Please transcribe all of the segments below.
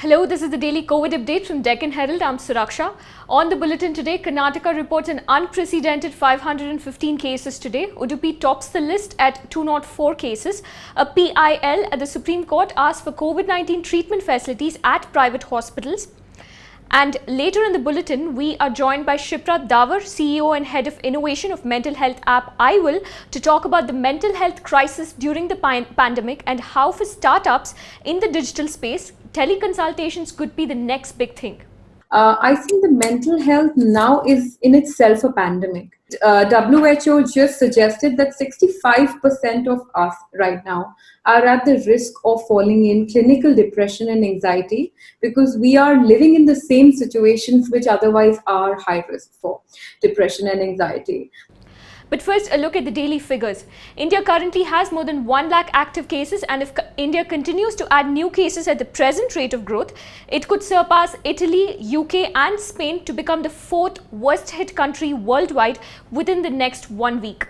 Hello, this is the daily COVID update from Deccan Herald. I'm Suraksha. On the bulletin today, Karnataka reports an unprecedented 515 cases today. Udupi tops the list at 204 cases. A PIL at the Supreme Court asked for COVID-19 treatment facilities at private hospitals. And later in the bulletin, we are joined by Shipra Dawar, CEO and Head of Innovation of mental health app IWill, to talk about the mental health crisis during the pandemic and how for startups in the digital space, teleconsultations could be the next big thing. I think the mental health now is in itself a pandemic. WHO just suggested that 65% of us right now are at the risk of falling in clinical depression and anxiety because we are living in the same situations which otherwise are high risk for depression and anxiety. But first, a look at the daily figures. India currently has more than 1 lakh active cases, and if India continues to add new cases at the present rate of growth, it could surpass Italy, UK and Spain to become the 4th worst hit country worldwide within the next 1 week.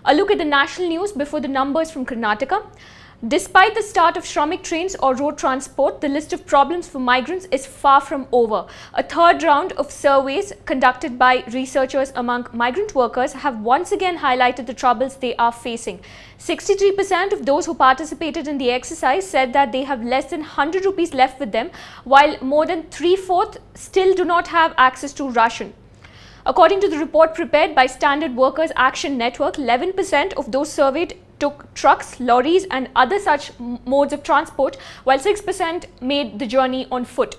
A look at the national news before the numbers from Karnataka. Despite the start of Shramik trains or road transport, the list of problems for migrants is far from over. A third round of surveys conducted by researchers among migrant workers have once again highlighted the troubles they are facing. 63% of those who participated in the exercise said that they have less than 100 rupees left with them, while more than 3/4 still do not have access to ration. According to the report prepared by Standard Workers Action Network, 11% of those surveyed took trucks, lorries and other such modes of transport, while 6% made the journey on foot.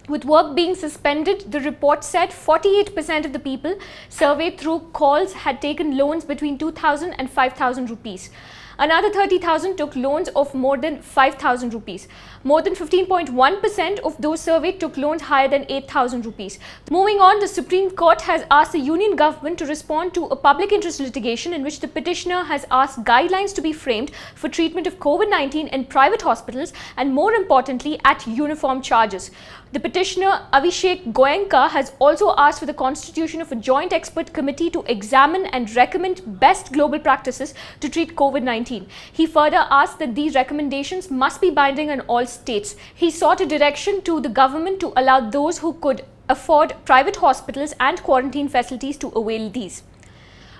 With work being suspended, the report said 48% of the people surveyed through calls had taken loans between 2,000 and 5,000 rupees. Another 30,000 took loans of more than 5,000 rupees. More than 15.1% of those surveyed took loans higher than 8,000 rupees. Moving on, the Supreme Court has asked the union government to respond to a public interest litigation in which the petitioner has asked guidelines to be framed for treatment of COVID-19 in private hospitals and, more importantly, at uniform charges. The petitioner Abhishek Goenka has also asked for the constitution of a joint expert committee to examine and recommend best global practices to treat COVID-19. He further asked that these recommendations must be binding on all states. He sought a direction to the government to allow those who could afford private hospitals and quarantine facilities to avail these.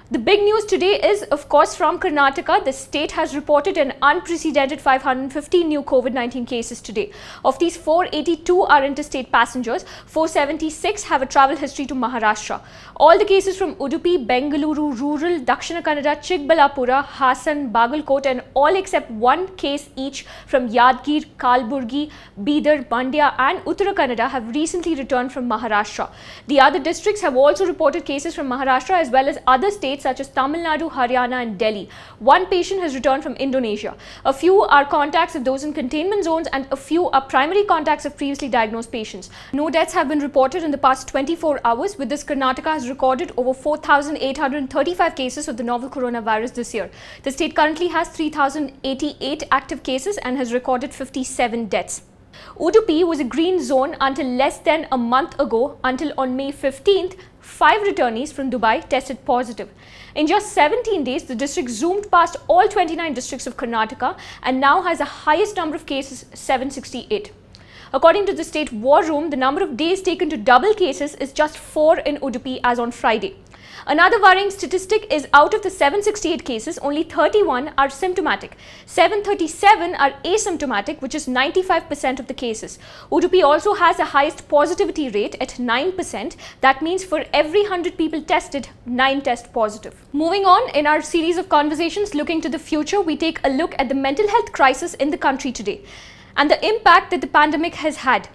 The big news today is, of course, from Karnataka. The state has reported an unprecedented 515 new COVID-19 cases today. Of these, 482 are interstate passengers, 476 have a travel history to Maharashtra. All the cases from Udupi, Bengaluru, rural, Dakshina Kannada, Chikbalapura, Hassan, Bagalkot and all except one case each from Yadgir, Kalburgi, Bidar, Mandya and Uttara Kannada have recently returned from Maharashtra. The other districts have also reported cases from Maharashtra as well as other states such as Tamil Nadu, Haryana and Delhi. One patient has returned from Indonesia. A few are contacts of those in containment zones and a few are primary contacts of previously diagnosed patients. No deaths have been reported in the past 24 hours. With this, Karnataka has recorded over 4,835 cases of the novel coronavirus this year. The state currently has 3,088 active cases and has recorded 57 deaths. Udupi was a green zone until less than a month ago, until on May 15th, 5 returnees from Dubai tested positive. In just 17 days, the district zoomed past all 29 districts of Karnataka and now has the highest number of cases, 768. According to the state war room, the number of days taken to double cases is just 4 in Udupi as on Friday. Another worrying statistic is out of the 768 cases, only 31 are symptomatic. 737 are asymptomatic, which is 95% of the cases. Udupi also has the highest positivity rate at 9%. That means for every 100 people tested, 9 test positive. Moving on, in our series of conversations looking to the future, we take a look at the mental health crisis in the country today and the impact that the pandemic has had.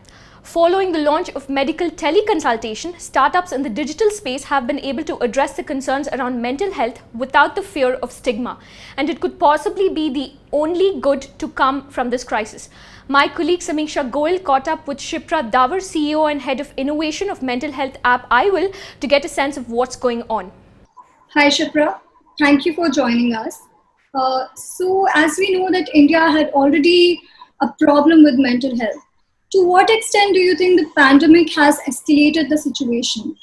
Following the launch of medical teleconsultation, startups in the digital space have been able to address the concerns around mental health without the fear of stigma, and it could possibly be the only good to come from this crisis. My colleague Samiksha Goel caught up with Shipra Dawar, CEO and Head of Innovation of mental health app IWill, to get a sense of what's going on. Hi Shipra, thank you for joining us. So as we know that India had already a problem with mental health, to what extent do you think the pandemic has escalated the situation?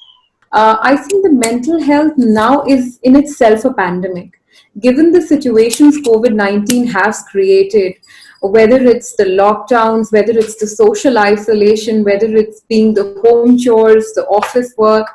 I think the mental health now is in itself a pandemic. Given the situations COVID-19 has created, whether it's the lockdowns, whether it's the social isolation, whether it's being the home chores, the office work,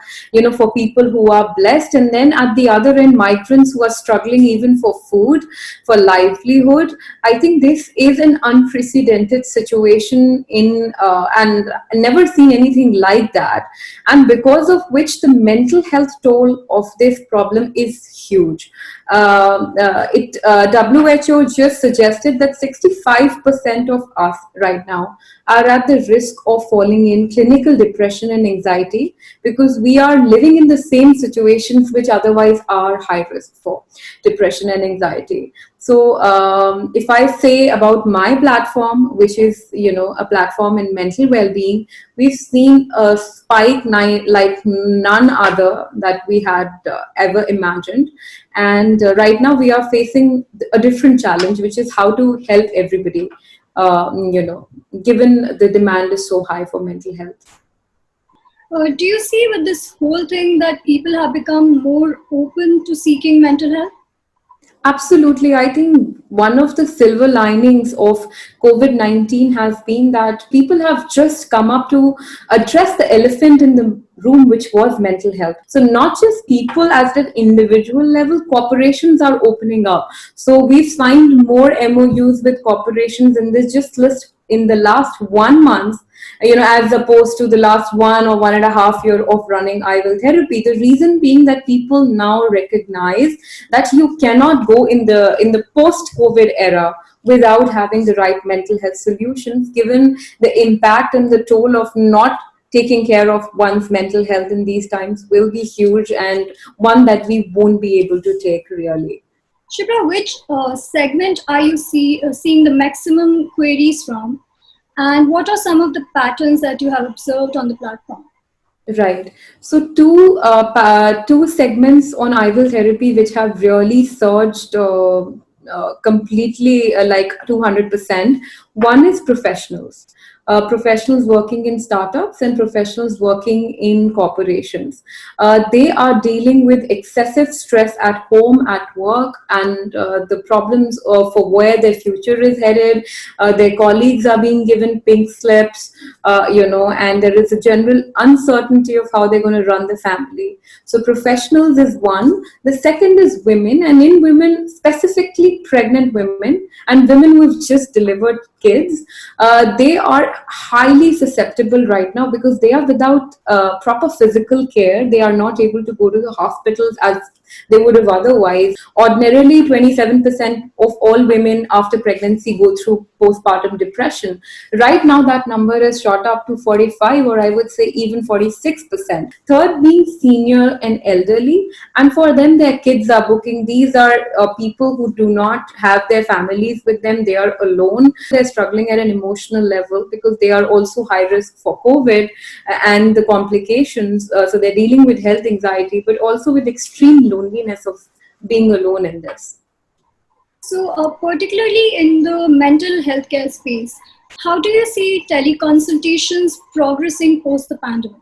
for people who are blessed, and then at the other end, migrants who are struggling even for food, for livelihood. I think this is an unprecedented situation and never seen anything like that, and because of which the mental health toll of this problem is huge. WHO just suggested that 65% of us right now are at the risk of falling in clinical depression and anxiety, because we are living in the same situations which otherwise are high risk for depression and anxiety. So if I say about my platform, which is, a platform in mental well-being, we've seen a spike like none other that we had ever imagined. And right now we are facing a different challenge, which is how to help everybody, given the demand is so high for mental health. Do you see with this whole thing that people have become more open to seeking mental health? Absolutely. I think one of the silver linings of COVID-19 has been that people have just come up to address the elephant in the room, which was mental health. So not just people at an individual level, corporations are opening up. So we've signed more MOUs with corporations in this just list in the last 1 month, as opposed to the last 1 or 1.5 years of running IWill therapy. The reason being that people now recognize that you cannot go in the post-COVID era without having the right mental health solutions, given the impact and the toll of not taking care of one's mental health in these times will be huge, and one that we won't be able to take really. Shipra, which segment are you seeing the maximum queries from? And what are some of the patterns that you have observed on the platform? Right. So two segments on IWill therapy which have really surged completely, like 200%. One is professionals. Professionals working in startups and professionals working in corporations. They are dealing with excessive stress at home, at work, and the problems for where their future is headed. Their colleagues are being given pink slips, and there is a general uncertainty of how they're going to run the family. So professionals is one. The second is women, and in women, specifically pregnant women and women who've just delivered kids. They are highly susceptible right now because they are without proper physical care. They are not able to go to the hospitals as they would have otherwise. Ordinarily, 27% of all women after pregnancy go through postpartum depression. Right now, that number has shot up to 45, or I would say even 46%. Third being senior and elderly, and for them, their kids are booking. These are people who do not have their families with them. They are alone. They're struggling at an emotional level because they are also high risk for COVID and the complications. So they're dealing with health anxiety, but also with extreme loneliness of being alone in this. So particularly in the mental health care space, how do you see teleconsultations progressing post the pandemic?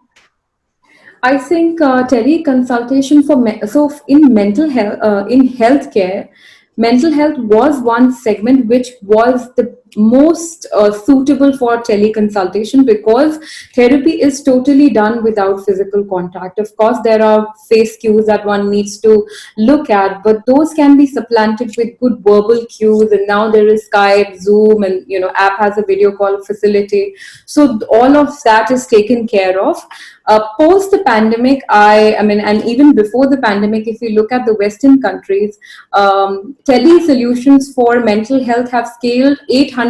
I think teleconsultation so in mental health, in healthcare, mental health was one segment which was the most suitable for teleconsultation because therapy is totally done without physical contact. Of course, there are face cues that one needs to look at, but those can be supplanted with good verbal cues. And now there is Skype, Zoom, and app has a video call facility. So all of that is taken care of. Post the pandemic, and even before the pandemic, if you look at the Western countries, tele solutions for mental health have scaled 800%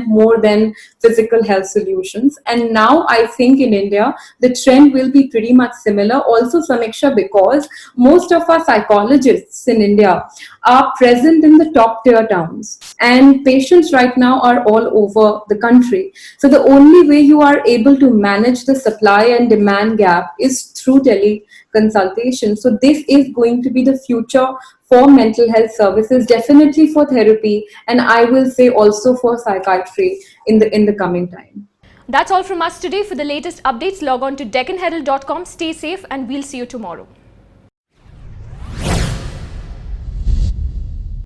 more than physical health solutions. And now I think in India, the trend will be pretty much similar. Also, Samiksha, because most of our psychologists in India are present in the top tier towns, and patients right now are all over the country. So the only way you are able to manage the supply and demand gap is through teleconsultation. So this is going to be the future for mental health services, definitely for therapy, and I will say also for psychiatry in the coming time. That's all from us today. For the latest updates, log on to deccanherald.com. Stay safe and we'll see you tomorrow.